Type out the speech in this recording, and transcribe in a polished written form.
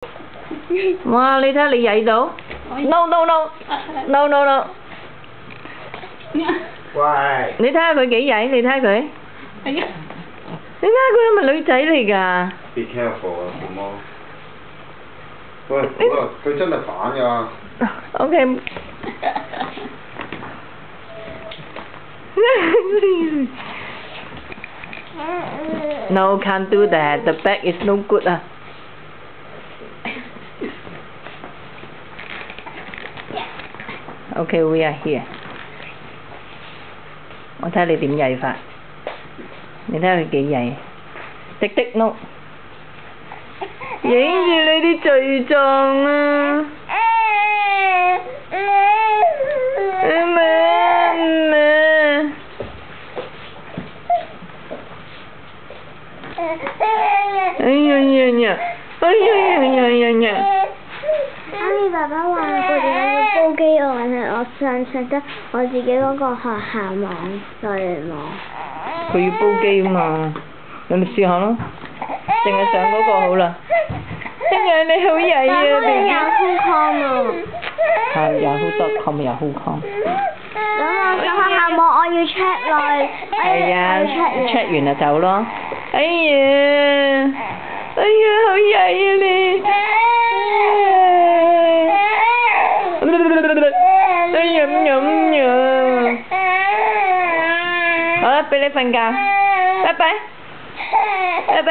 哇！你睇下你曳到 ，no no no no no no。喂。你睇下佢幾曳，你睇下佢。係啊。你睇下佢係咪女仔嚟㗎 Be careful 啊，小貓。喂，佢真係反㗎。OK。No, can't do that. The back is no good 啊。Okay, we are here。我睇下你點曳法。你睇下佢幾曳。滴滴碌。影住你啲罪狀啊！哎呀呀呀！哎呀呀呀呀呀！媽咪爸爸話佢哋有個煲機案，我上得我自己嗰個學校網上網。佢要煲機啊嘛，你咪試下咯，淨係上嗰個好啦。哎呀，你好曳啊 ，BB。Yahoo.com 啊。係 Yahoo.com。咁我上學校網，我要 check 內。係啊 ，check 完就走咯。哎呀，哎呀，好曳啊你！哎呀，好啦，俾你瞓覺，拜拜，拜拜。